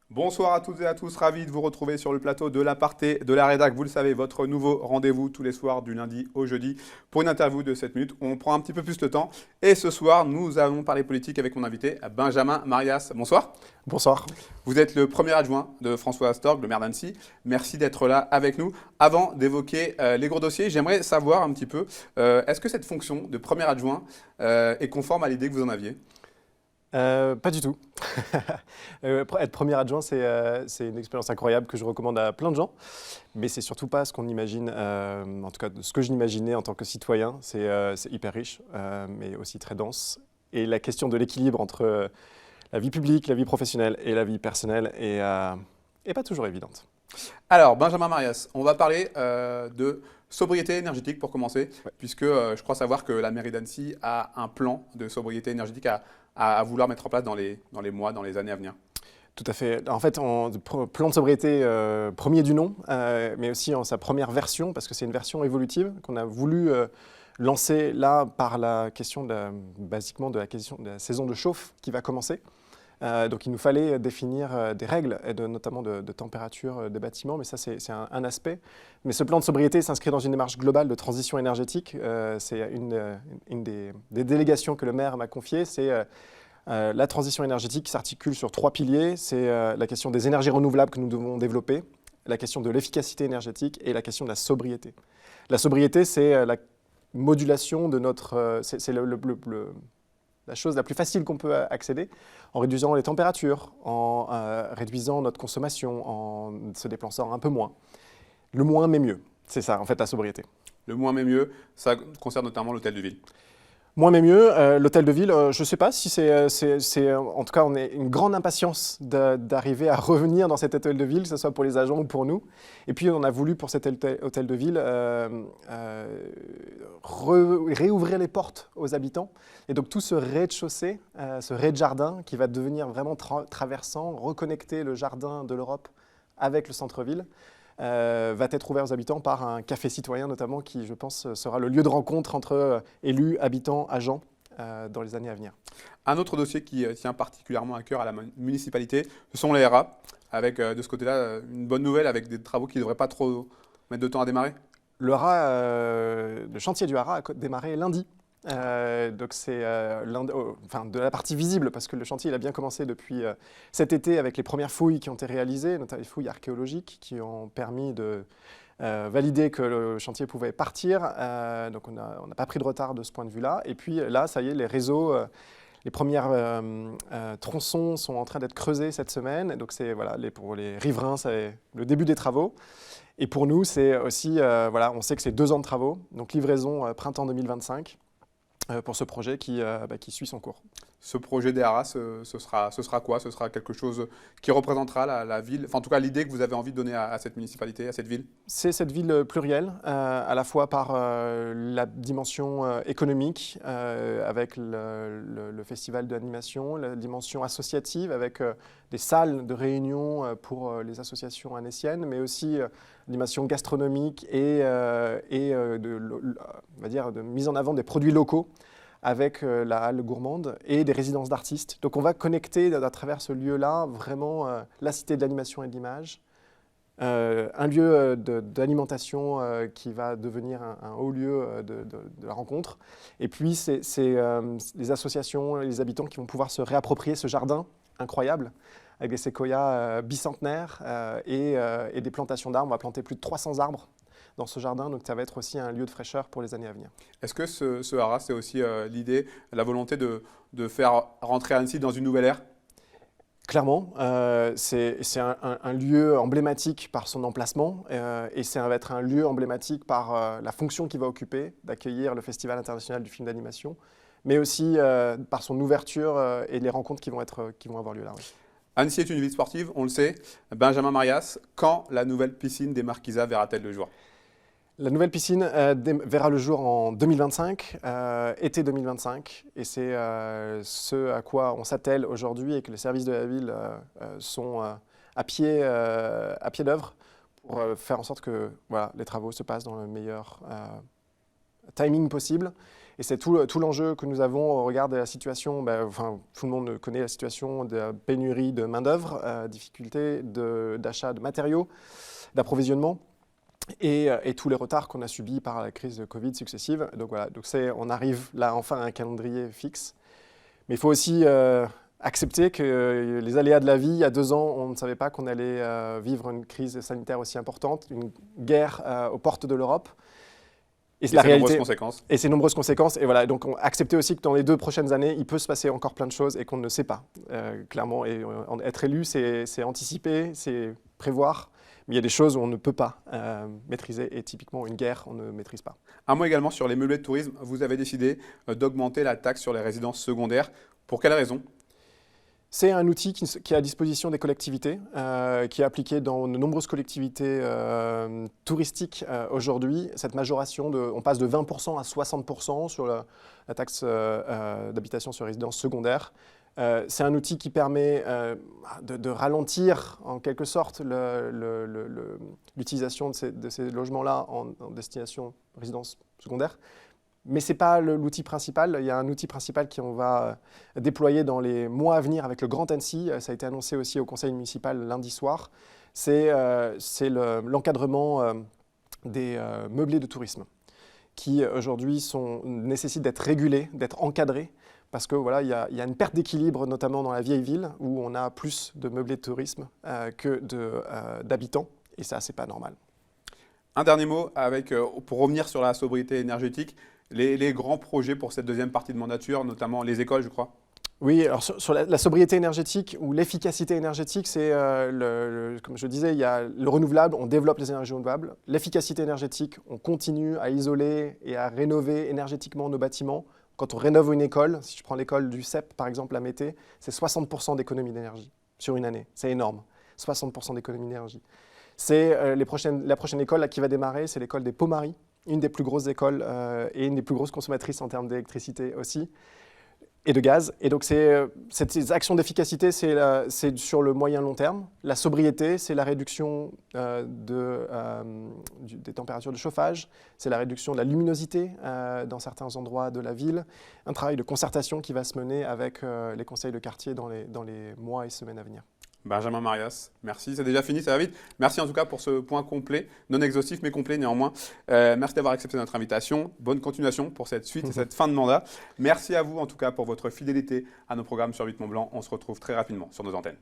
Bonsoir à toutes et à tous, ravi de vous retrouver sur le plateau de l'Aparté de la Rédac. Vous le savez, votre nouveau rendez-vous tous les soirs du lundi au jeudi pour une interview de 7 minutes. On prend un petit peu plus le temps. Et ce soir, nous allons parler politique avec mon invité, Benjamin Marias. Bonsoir. Bonsoir. Vous êtes le premier adjoint de François Astorg, le maire d'Annecy. Merci d'être là avec nous. Avant d'évoquer les gros dossiers, j'aimerais savoir un petit peu, est-ce que cette fonction de premier adjoint est conforme à l'idée que vous en aviez ? Pas du tout. Être premier adjoint, c'est une expérience incroyable que je recommande à plein de gens, mais c'est surtout pas ce qu'on imagine, en tout cas ce que je l'imaginais en tant que citoyen. C'est hyper riche, mais aussi très dense. Et la question de l'équilibre entre la vie publique, la vie professionnelle et la vie personnelle est pas toujours évidente. Alors, Benjamin Marias, on va parler de sobriété énergétique pour commencer, puisque je crois savoir que la mairie d'Annecy a un plan de sobriété énergétique à vouloir mettre en place dans les mois, dans les années à venir. Tout à fait. En fait, plan de sobriété premier du nom, mais aussi en sa première version, parce que c'est une version évolutive qu'on a voulu lancer là par la question basiquement de la saison de chauffe qui va commencer. Donc il nous fallait définir des règles, notamment de température des bâtiments, mais ça c'est un aspect. Mais ce plan de sobriété s'inscrit dans une démarche globale de transition énergétique. C'est une des délégations que le maire m'a confiées. C'est la transition énergétique qui s'articule sur 3 piliers. C'est la question des énergies renouvelables que nous devons développer, la question de l'efficacité énergétique et la question de la sobriété. La sobriété, c'est la modulation de notre... c'est la chose la plus facile qu'on peut accéder, en réduisant les températures, en réduisant notre consommation, en se déplaçant un peu moins. Le moins mais mieux, c'est ça en fait la sobriété. Le moins mais mieux, ça concerne notamment l'hôtel de ville. Moins mais mieux, l'hôtel de ville, je ne sais pas si en tout cas on est une grande impatience d'arriver à revenir dans cet hôtel de ville, que ce soit pour les agents ou pour nous. Et puis on a voulu pour cet hôtel de ville réouvrir les portes aux habitants. Et donc tout ce rez-de-chaussée, ce rez-de-jardin qui va devenir vraiment traversant, reconnecter le jardin de l'Europe avec le centre-ville, va être ouvert aux habitants par un café citoyen notamment qui, je pense, sera le lieu de rencontre entre élus, habitants, agents dans les années à venir. Un autre dossier qui tient particulièrement à cœur à la municipalité, ce sont les RA, avec de ce côté-là une bonne nouvelle avec des travaux qui ne devraient pas trop mettre de temps à démarrer. Le chantier du Hara a démarré lundi. Donc c'est de la partie visible, parce que le chantier il a bien commencé depuis cet été avec les premières fouilles qui ont été réalisées, notamment les fouilles archéologiques qui ont permis de valider que le chantier pouvait partir. Donc on n'a pas pris de retard de ce point de vue-là. Et puis là, ça y est, les réseaux, les premières tronçons sont en train d'être creusés cette semaine. Donc c'est pour les riverains, c'est le début des travaux. Et pour nous, c'est aussi, on sait que c'est 2 ans de travaux, donc livraison printemps 2025. Pour ce projet qui suit son cours. Ce projet des haras, ce sera quoi? Ce sera quelque chose qui représentera la ville, enfin en tout cas l'idée que vous avez envie de donner à cette municipalité, à cette ville? C'est cette ville plurielle, à la fois par la dimension économique, avec le festival d'animation, la dimension associative, avec des salles de réunion pour les associations annéciennes, mais aussi dimension gastronomique et on va dire, de mise en avant des produits locaux avec la halle gourmande et des résidences d'artistes. Donc on va connecter à travers ce lieu-là vraiment la cité de l'animation et de l'image, un lieu d'alimentation qui va devenir un haut lieu de la rencontre. Et puis c'est les associations, les habitants qui vont pouvoir se réapproprier ce jardin incroyable avec des séquoias bicentenaires et des plantations d'arbres. On va planter plus de 300 arbres dans ce jardin, donc ça va être aussi un lieu de fraîcheur pour les années à venir. Est-ce que ce haras, c'est aussi l'idée, la volonté de faire rentrer Annecy dans une nouvelle ère? Clairement, c'est un lieu emblématique par son emplacement et ça va être un lieu emblématique par la fonction qu'il va occuper, d'accueillir le Festival international du film d'animation, mais aussi par son ouverture et les rencontres qui vont avoir lieu là. Oui. Annecy est une ville sportive, on le sait. Benjamin Marias, quand la nouvelle piscine des Marquisas verra-t-elle le jour? La nouvelle piscine verra le jour en 2025, été 2025, et c'est ce à quoi on s'attelle aujourd'hui et que les services de la ville sont à pied d'œuvre pour faire en sorte que les travaux se passent dans le meilleur timing possible. Et c'est tout l'enjeu que nous avons au regard de la situation, tout le monde connaît la situation de pénurie de main-d'œuvre, difficulté d'achat de matériaux, d'approvisionnement. Et tous les retards qu'on a subis par la crise de Covid successive. Donc voilà, on arrive là enfin à un calendrier fixe. Mais il faut aussi accepter que les aléas de la vie, il y a 2 ans, on ne savait pas qu'on allait vivre une crise sanitaire aussi importante, une guerre aux portes de l'Europe. Et la réalité, nombreuses conséquences. Et ces nombreuses conséquences. Et voilà, donc accepter aussi que dans les 2 prochaines années, il peut se passer encore plein de choses et qu'on ne sait pas, clairement. Et être élu, c'est anticiper, c'est prévoir. Mais il y a des choses où on ne peut pas maîtriser et typiquement une guerre, on ne maîtrise pas. Un mot également sur les meublés de tourisme. Vous avez décidé d'augmenter la taxe sur les résidences secondaires. Pour quelle raison ? C'est un outil qui est à disposition des collectivités, qui est appliqué dans de nombreuses collectivités touristiques aujourd'hui. Cette majoration, on passe de 20% à 60% sur la taxe d'habitation sur résidence secondaire. C'est un outil qui permet de ralentir en quelque sorte l'utilisation de ces logements-là en destination résidence secondaire. Mais ce n'est pas l'outil principal. Il y a un outil principal qu'on va déployer dans les mois à venir avec le Grand Annecy. Ça a été annoncé aussi au conseil municipal lundi soir. C'est l'encadrement des meublés de tourisme qui aujourd'hui nécessitent d'être régulés, d'être encadrés. Parce que voilà, il y a une perte d'équilibre, notamment dans la vieille ville, où on a plus de meublés de tourisme que d'habitants. Et ça, ce n'est pas normal. Un dernier mot pour revenir sur la sobriété énergétique. Les grands projets pour cette deuxième partie de mandature, notamment les écoles, je crois. Oui, alors sur la sobriété énergétique ou l'efficacité énergétique, c'est, comme je disais, il y a le renouvelable, on développe les énergies renouvelables. L'efficacité énergétique, on continue à isoler et à rénover énergétiquement nos bâtiments. Quand on rénove une école, si je prends l'école du CEP par exemple à Mété, c'est 60% d'économie d'énergie sur une année. C'est énorme, 60% d'économie d'énergie. C'est la prochaine école là, qui va démarrer, c'est l'école des Pommeries, une des plus grosses écoles et une des plus grosses consommatrices en termes d'électricité aussi et de gaz. Et donc ces actions d'efficacité, c'est sur le moyen long terme. La sobriété, c'est la réduction des températures de chauffage, c'est la réduction de la luminosité dans certains endroits de la ville, un travail de concertation qui va se mener avec les conseils de quartier dans les mois et semaines à venir. Benjamin Marias, merci. C'est déjà fini, ça va vite. Merci en tout cas pour ce point complet, non exhaustif mais complet néanmoins. Merci d'avoir accepté notre invitation. Bonne continuation pour cette suite et cette fin de mandat. Merci à vous en tout cas pour votre fidélité à nos programmes sur 8 Mont Blanc. On se retrouve très rapidement sur nos antennes.